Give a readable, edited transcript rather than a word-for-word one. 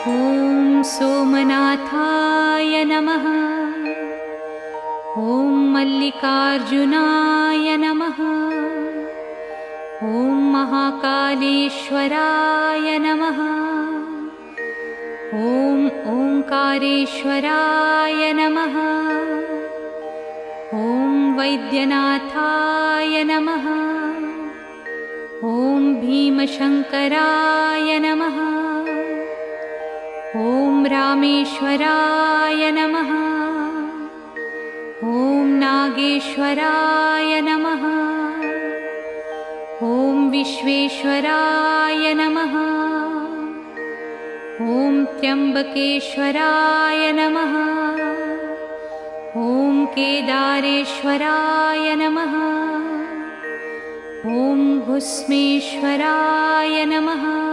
ॐ सोमनाथाय नमः। ॐ मल्लिकार्जुनाय नमः। ॐ महाकालेश्वराय नमः। ॐ ओंकारेश्वराय नमः। ॐ वैद्यनाथाय नमः। ॐ भीमशंकराय नमः। ॐ रामेश्वराय नमः। ॐ नागेश्वराय नमः। ॐ विश्वेश्वराय नमः। ॐ त्र्यंबकेश्वराय नमः। ॐ केदारेश्वराय नमः। ॐ घुस्मेश्वराय नमः।